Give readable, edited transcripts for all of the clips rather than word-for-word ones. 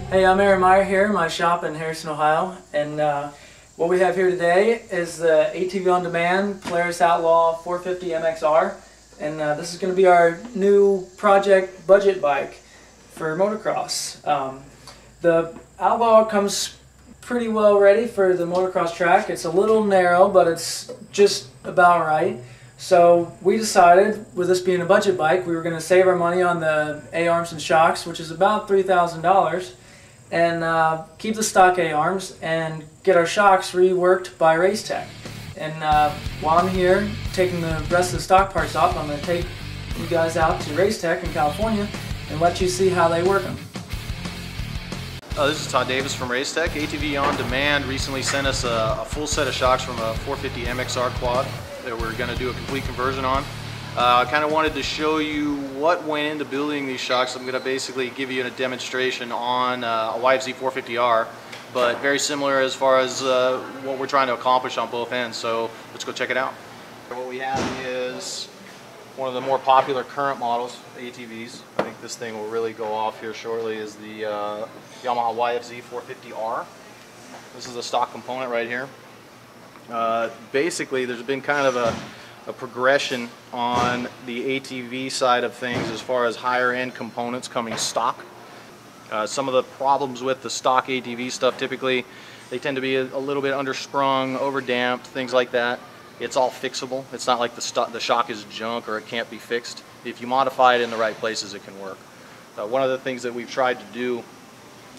Hey, I'm Aaron Meyer here in my shop in Harrison, Ohio, and what we have here today is the ATV on demand Polaris Outlaw 450 MXR, and this is going to be our new project budget bike for motocross. The Outlaw comes pretty well ready for the motocross track. It's a little narrow, but it's just about right. So we decided, with this being a budget bike, we were going to save our money on the A-arms and shocks, which is about $3,000, and keep the stock A-arms and get our shocks reworked by Racetech. And while I'm here taking the rest of the stock parts off, I'm going to take you guys out to Racetech in California and let you see how they work them. This is Todd Davis from Racetech. ATV On Demand recently sent us a full set of shocks from a 450 MXR quad that we're going to do a complete conversion on. I kind of wanted to show you what went into building these shocks. I'm going to basically give you a demonstration on a YFZ 450R, but very similar as far as what we're trying to accomplish on both ends. So let's go check it out. What we have is one of the more popular current models, ATVs. I think this thing will really go off here shortly, is the Yamaha YFZ 450R. This is a stock component right here. Basically, there's been kind of a progression on the ATV side of things as far as higher end components coming stock. Some of the problems with the stock ATV stuff, typically they tend to be a little bit undersprung, overdamped, things like that. It's all fixable. It's not like the shock is junk or it can't be fixed. If you modify it in the right places, it can work. One of the things that we've tried to do,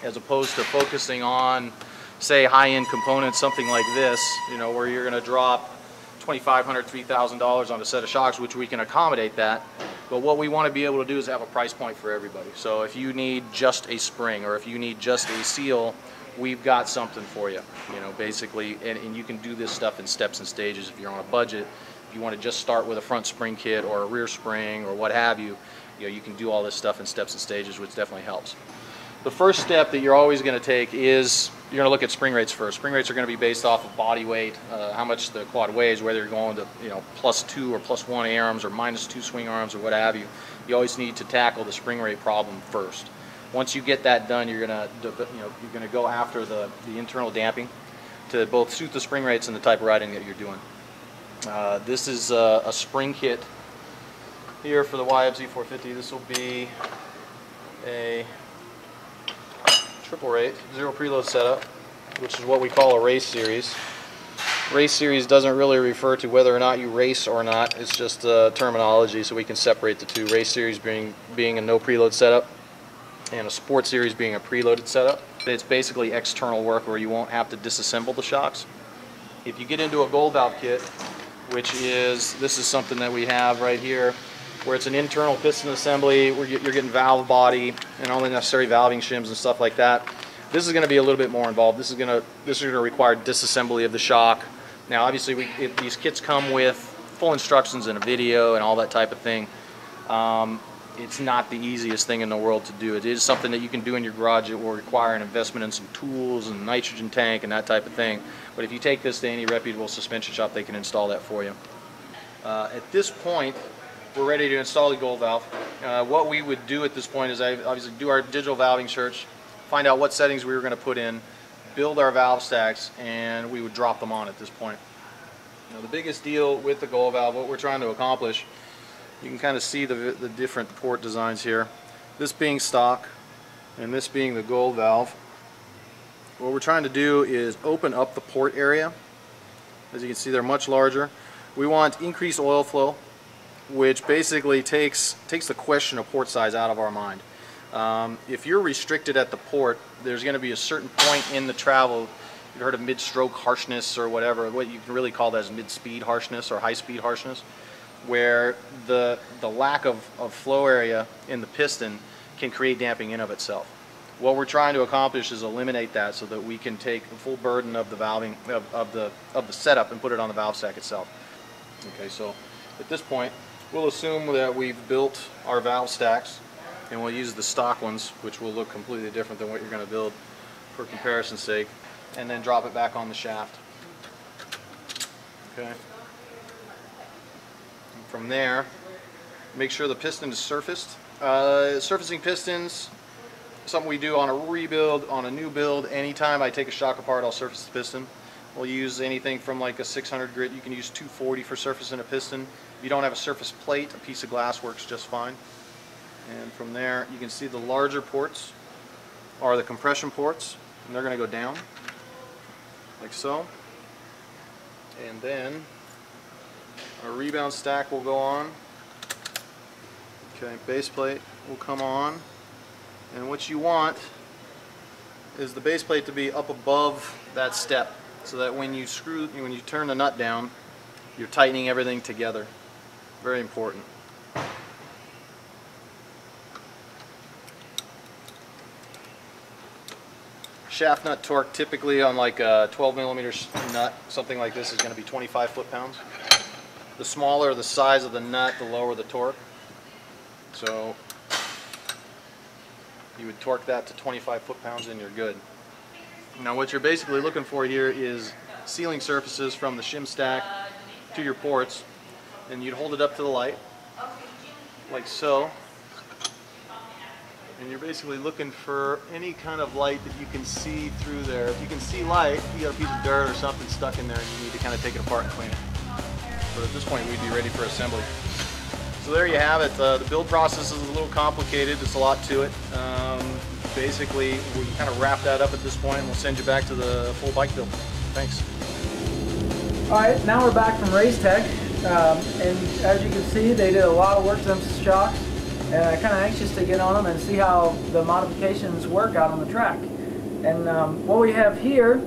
as opposed to focusing on, say, high-end components, something like this, you know, where you're going to drop $2,500, $3,000 on a set of shocks, which we can accommodate that. But what we want to be able to do is have a price point for everybody. So if you need just a spring or if you need just a seal, we've got something for you, you know, basically. And you can do this stuff in steps and stages if you're on a budget. If you want to just start with a front spring kit or a rear spring or what have you, you can do all this stuff in steps and stages, which definitely helps. The first step that you're always going to take is you're going to look at spring rates first. Spring rates are going to be based off of body weight, how much the quad weighs, whether you're going to +2 or +1 A-arms or -2 swing arms or what have you. You always need to tackle the spring rate problem first. Once you get that done, you're going to go after the internal damping to both suit the spring rates and the type of riding that you're doing. This is a spring kit here for the YFZ 450. This will be a triple rate, zero preload setup, which is what we call a race series. Race series doesn't really refer to whether or not you race or not. It's just terminology, so we can separate the two. Race series being a no preload setup, and a sport series being a preloaded setup. It's basically external work where you won't have to disassemble the shocks. If you get into a gold valve kit, which is, this is something that we have right here, where it's an internal piston assembly, where you're getting valve body and all the necessary valving shims and stuff like that. This is going to be a little bit more involved. This is going to require disassembly of the shock. Now, obviously, these kits come with full instructions and a video and all that type of thing. It's not the easiest thing in the world to do. It is something that you can do in your garage. It will require an investment in some tools and nitrogen tank and that type of thing. But if you take this to any reputable suspension shop, they can install that for you. At this point, we're ready to install the gold valve. What we would do at this point is obviously do our digital valving search, find out what settings we were going to put in, build our valve stacks, and we would drop them on at this point. Now, the biggest deal with the gold valve, what we're trying to accomplish, you can kind of see the different port designs here. This being stock and this being the gold valve. What we're trying to do is open up the port area. As you can see, they're much larger. We want increased oil flow, which basically takes the question of port size out of our mind. If you're restricted at the port, there's going to be a certain point in the travel. You've heard of mid-stroke harshness or whatever. What you can really call that is mid-speed harshness or high-speed harshness, where the lack of flow area in the piston can create damping in of itself. What we're trying to accomplish is eliminate that so that we can take the full burden of the valving of the setup and put it on the valve stack itself. Okay, so at this point, we'll assume that we've built our valve stacks, and we'll use the stock ones, which will look completely different than what you're going to build for comparison's sake, and then drop it back on the shaft. Okay. And from there, make sure the piston is surfaced. Surfacing pistons something we do on a rebuild, on a new build. Anytime I take a shock apart, I'll surface the piston. We'll use anything from like a 600 grit. You can use 240 for surfacing a piston. If you don't have a surface plate, a piece of glass works just fine. And from there, you can see the larger ports are the compression ports, and they're going to go down like so. And then our rebound stack will go on. Okay, base plate will come on. And what you want is the base plate to be up above that step, so that when you turn the nut down, you're tightening everything together. Very important. Shaft nut torque typically on like a 12 millimeter nut, something like this, is going to be 25 foot-pounds. The smaller the size of the nut, the lower the torque. So you would torque that to 25 foot-pounds and you're good. Now what you're basically looking for here is sealing surfaces from the shim stack to your ports, and you'd hold it up to the light like so, and you're basically looking for any kind of light that you can see through there. If you can see light, you got a piece of dirt or something stuck in there and you need to kind of take it apart and clean it. But at this point we'd be ready for assembly. So there you have it. The build process is a little complicated. There's a lot to it. Basically, we kind of wrap that up at this point, and we'll send you back to the full bike build. Thanks. All right, now we're back from Race Tech, and as you can see, they did a lot of work to them shocks, and I'm kind of anxious to get on them and see how the modifications work out on the track. And what we have here,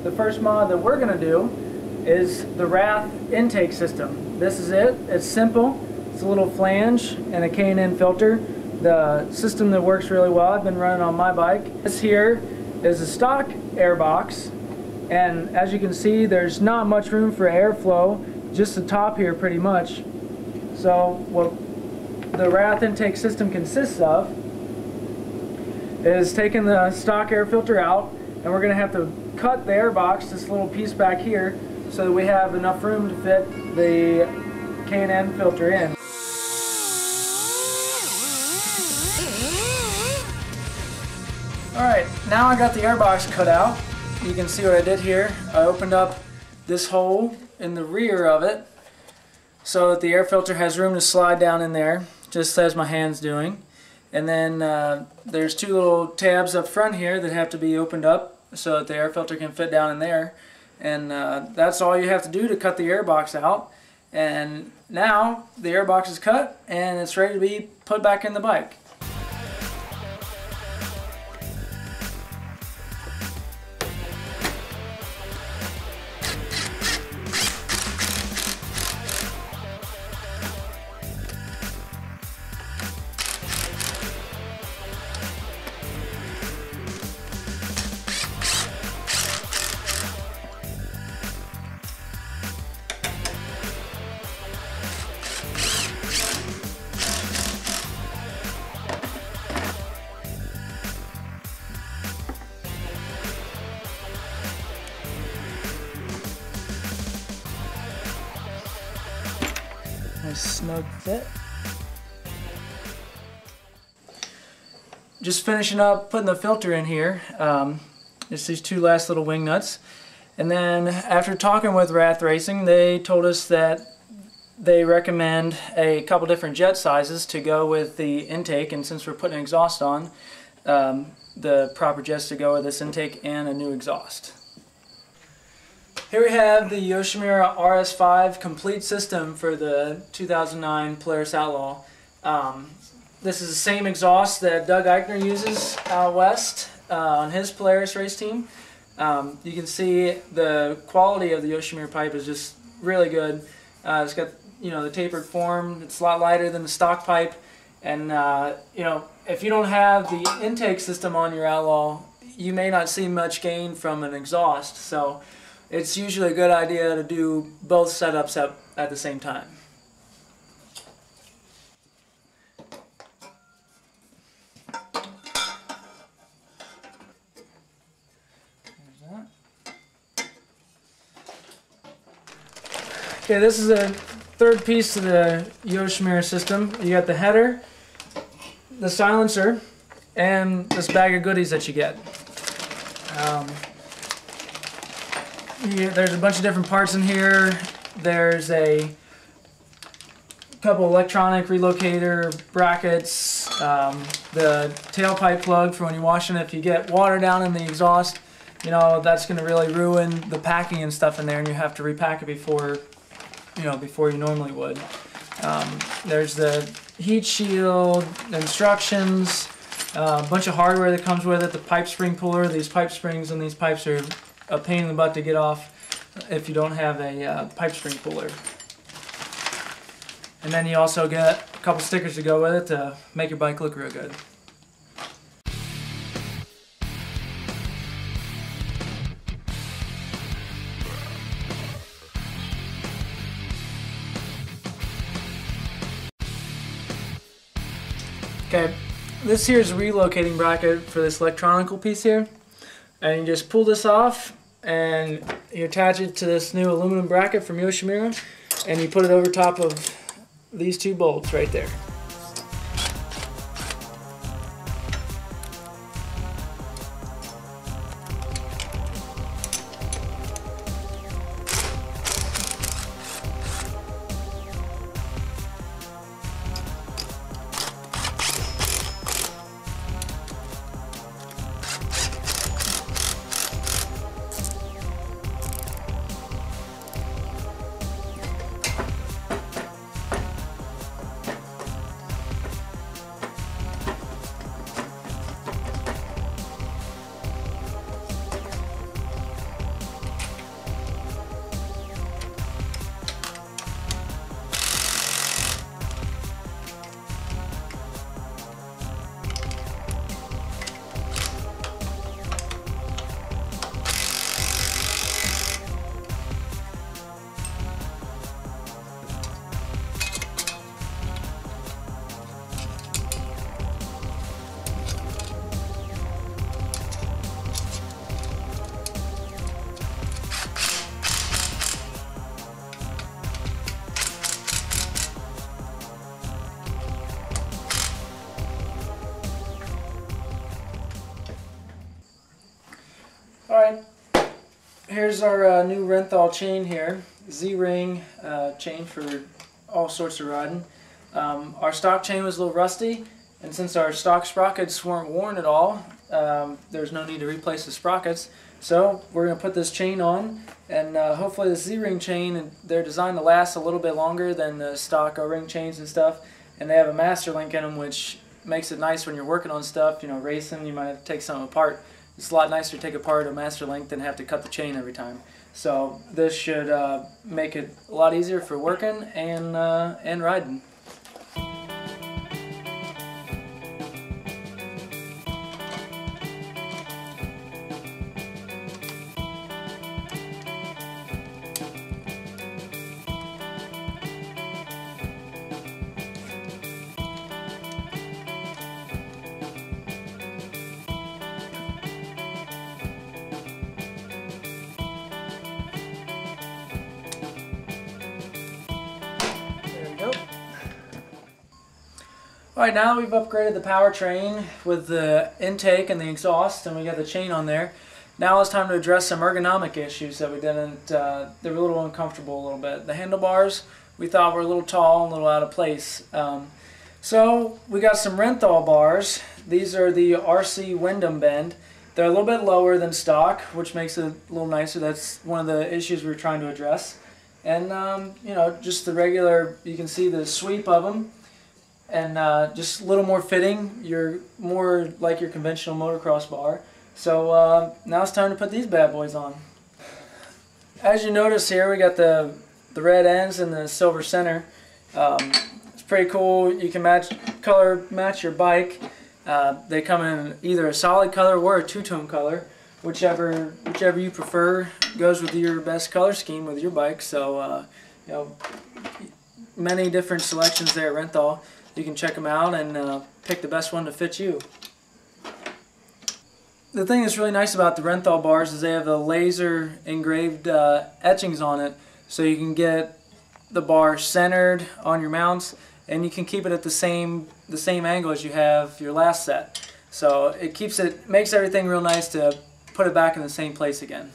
the first mod that we're going to do, is the Wrath intake system. This is it. It's simple. It's a little flange and a K&N filter. The system that works really well, I've been running on my bike. This here is a stock air box, and as you can see, there's not much room for airflow, just the top here pretty much. So what the Wrath intake system consists of is taking the stock air filter out, and we're going to have to cut the air box, this little piece back here, so that we have enough room to fit the K&N filter in. Alright, now I got the airbox cut out. You can see what I did here. I opened up this hole in the rear of it so that the air filter has room to slide down in there, just as my hand's doing. And then there's two little tabs up front here that have to be opened up so that the air filter can fit down in there. And that's all you have to do to cut the airbox out. And now the airbox is cut and it's ready to be put back in the bike. Nice snug fit. Just finishing up putting the filter in here. Just these two last little wing nuts. And then after talking with Wrath Racing, they told us that they recommend a couple different jet sizes to go with the intake, and since we're putting exhaust on, the proper jets to go with this intake and a new exhaust. Here we have the Yoshimura RS5 complete system for the 2009 Polaris Outlaw. This is the same exhaust that Doug Eichner uses out west on his Polaris race team. You can see the quality of the Yoshimura pipe is just really good. It's got, you know, the tapered form. It's a lot lighter than the stock pipe, and you know, if you don't have the intake system on your Outlaw, you may not see much gain from an exhaust. So it's usually a good idea to do both setups at the same time. Okay, this is a third piece of the Yoshimura system. You got the header, the silencer, and this bag of goodies that you get. There's a bunch of different parts in here. There's a couple electronic relocator brackets, the tailpipe plug for when you're washing it. If you get water down in the exhaust, you know, that's going to really ruin the packing and stuff in there, and you have to repack it before you normally would. There's the heat shield, instructions, a bunch of hardware that comes with it, the pipe spring puller. These pipe springs and these pipes are a pain in the butt to get off if you don't have a pipe spring puller. And then you also get a couple stickers to go with it to make your bike look real good. Okay, this here is a relocating bracket for this electronical piece here. And you just pull this off and you attach it to this new aluminum bracket from Yoshimura, and you put it over top of these two bolts right there. Alright, here's our new Renthal chain here, Z-ring chain for all sorts of riding. Our stock chain was a little rusty, and since our stock sprockets weren't worn at all, there's no need to replace the sprockets. So we're going to put this chain on, and hopefully the Z-ring chain, they're designed to last a little bit longer than the stock O-ring chains and stuff, and they have a master link in them, which makes it nice when you're working on stuff, you know, racing. You might have to take something apart. It's a lot nicer to take apart a master link than have to cut the chain every time. So this should make it a lot easier for working and riding. Alright, now we've upgraded the powertrain with the intake and the exhaust, and we got the chain on there. Now it's time to address some ergonomic issues that we didn't, they were a little uncomfortable a little bit. The handlebars we thought were a little tall and a little out of place. So we got some Renthal bars. These are the RC Windom Bend. They're a little bit lower than stock, which makes it a little nicer. That's one of the issues we're trying to address. And you know, just the regular, you can see the sweep of them. And just a little more fitting. You're more like your conventional motocross bar. So now it's time to put these bad boys on. As you notice here, we got the red ends and the silver center. It's pretty cool. You can match your bike. They come in either a solid color or a two-tone color, whichever you prefer goes with your best color scheme with your bike. So you know, many different selections there at Renthal. You can check them out and pick the best one to fit you. The thing that's really nice about the Renthal bars is they have the laser engraved etchings on it, so you can get the bar centered on your mounts, and you can keep it at the same angle as you have your last set. So it makes everything real nice to put it back in the same place again.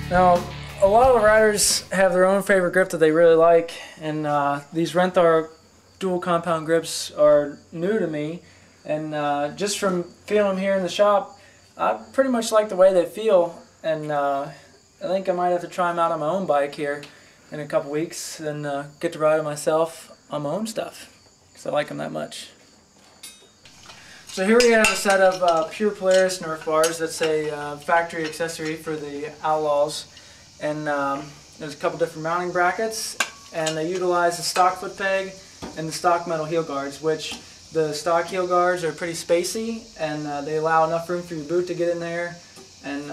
Now, a lot of the riders have their own favorite grip that they really like, and these Renthar dual compound grips are new to me, and just from feeling them here in the shop, I pretty much like the way they feel, and I think I might have to try them out on my own bike here in a couple weeks and get to ride them myself on my own stuff, because I like them that much. So here we have a set of pure Polaris Nerf bars. That's a factory accessory for the Outlaws, and there's a couple different mounting brackets, and they utilize the stock foot peg and the stock metal heel guards, which the stock heel guards are pretty spacey, and they allow enough room for your boot to get in there, and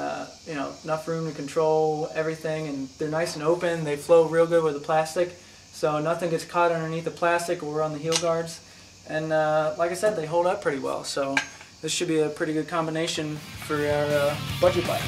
you know, enough room to control everything, and they're nice and open. They flow real good with the plastic, so nothing gets caught underneath the plastic or on the heel guards. And like I said, they hold up pretty well, so this should be a pretty good combination for our budget bike.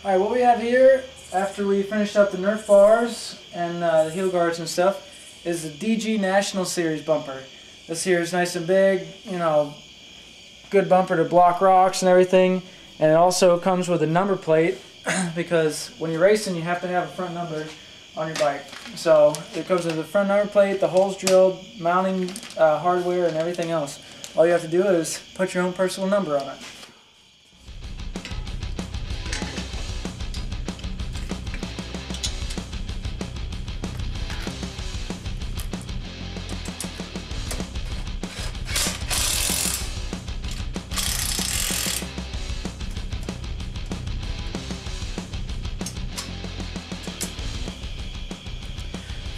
Alright, what we have here, after we finished up the Nerf bars and the heel guards and stuff, is the DG National Series bumper. This here is nice and big, you know, good bumper to block rocks and everything. And it also comes with a number plate, because when you're racing you have to have a front number on your bike. So it comes with the front number plate, the holes drilled, mounting hardware, and everything else. All you have to do is put your own personal number on it.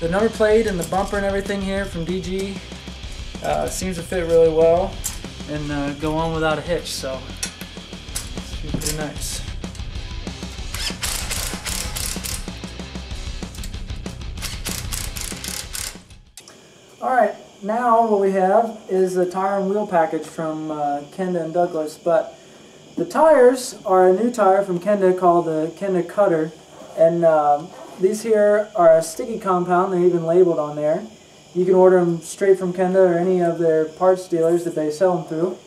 The number plate and the bumper and everything here from DG seems to fit really well and go on without a hitch, so it's pretty nice. Alright, now what we have is the tire and wheel package from Kenda and Douglas, but the tires are a new tire from Kenda called the Kenda Cutter, and these here are a sticky compound. They're even labeled on there. You can order them straight from Kenda or any of their parts dealers that they sell them through.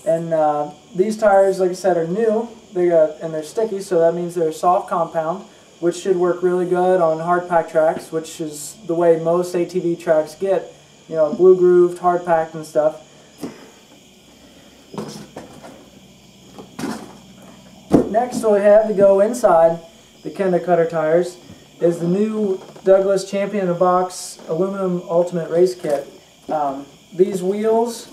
And these tires, like I said, are new. And they're sticky, so that means they're a soft compound, which should work really good on hard pack tracks, which is the way most ATV tracks get. You know, blue grooved, hard packed and stuff. Next, what we have to go inside the Kenda Cutter tires is the new Douglas Champion in a Box Aluminum Ultimate Race Kit. These wheels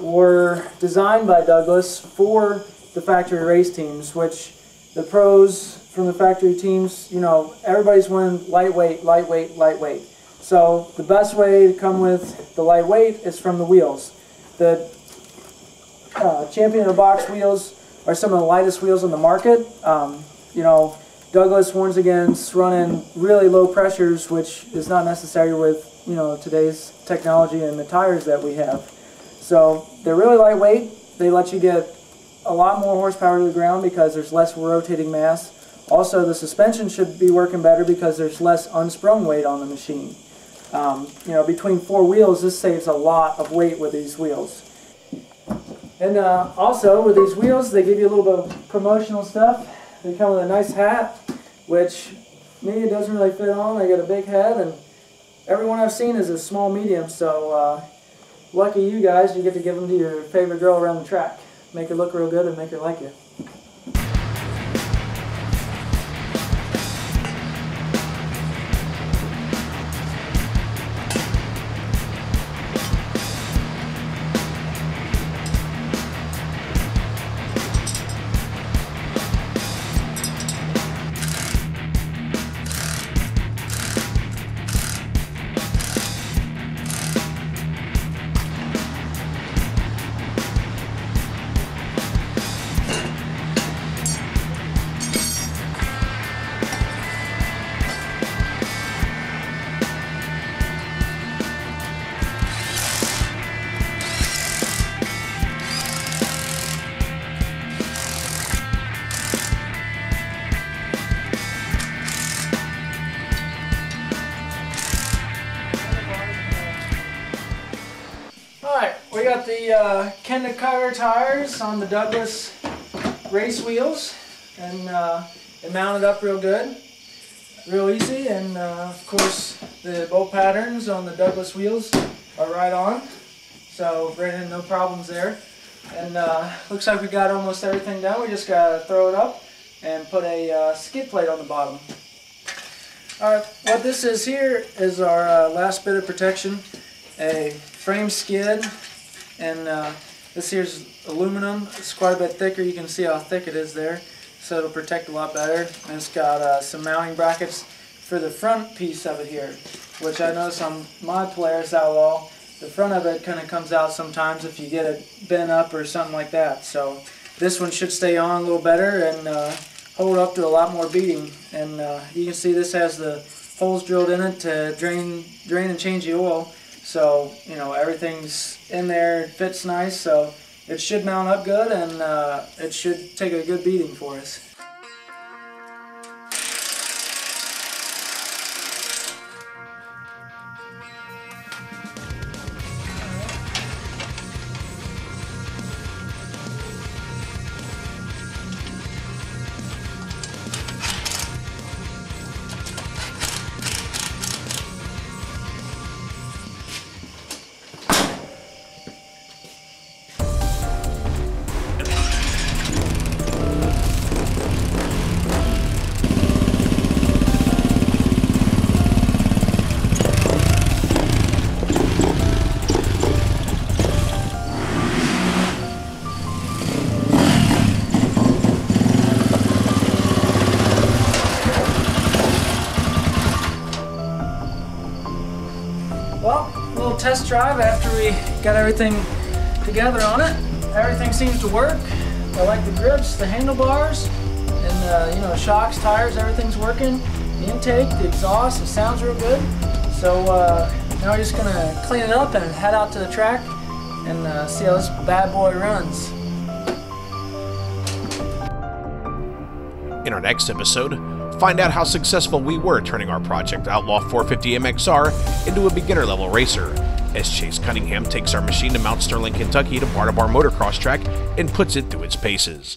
were designed by Douglas for the factory race teams, which the pros from the factory teams, you know, everybody's wanting lightweight, lightweight, lightweight. So the best way to come with the lightweight is from the wheels. The Champion in a Box wheels are some of the lightest wheels on the market. You know, Douglas warns against running really low pressures, which is not necessary with, you know, today's technology and the tires that we have. So they're really lightweight. They let you get a lot more horsepower to the ground because there's less rotating mass. Also, the suspension should be working better because there's less unsprung weight on the machine. You know, between 4 wheels, this saves a lot of weight with these wheels. And also, with these wheels, they give you a little bit of promotional stuff. They come with a nice hat, which me, it doesn't really fit on. I got a big head, and everyone I've seen is a small medium, so lucky you guys, you get to give them to your favorite girl around the track. Make her look real good and make her like you. Alright, we got the Kenda Cutter tires on the Douglas race wheels, and it mounted up real good, real easy, and of course the bolt patterns on the Douglas wheels are right on, so ran into no problems there. And looks like we got almost everything done. We just got to throw it up and put a skid plate on the bottom. Alright, what this is here is our last bit of protection, a frame skid, and this here's aluminum. It's quite a bit thicker. You can see how thick it is there, so it'll protect a lot better. And it's got some mounting brackets for the front piece of it here, which I notice on my Polaris Outlaw, the front of it kind of comes out sometimes if you get it bent up or something like that. So this one should stay on a little better and hold up to a lot more beating. And you can see this has the holes drilled in it to drain and change the oil. So, you know, everything's in there, it fits nice, so it should mount up good, and it should take a good beating for us. Well, a little test drive after we got everything together on it. Everything seems to work. I like the grips, the handlebars, and you know, shocks, tires, everything's working. The intake, the exhaust, it sounds real good. So now we're just gonna clean it up and head out to the track and see how this bad boy runs. In our next episode, find out how successful we were turning our Project Outlaw 450 MXR into a beginner-level racer, as Chase Cunningham takes our machine to Mount Sterling, Kentucky to part of our motocross track and puts it through its paces.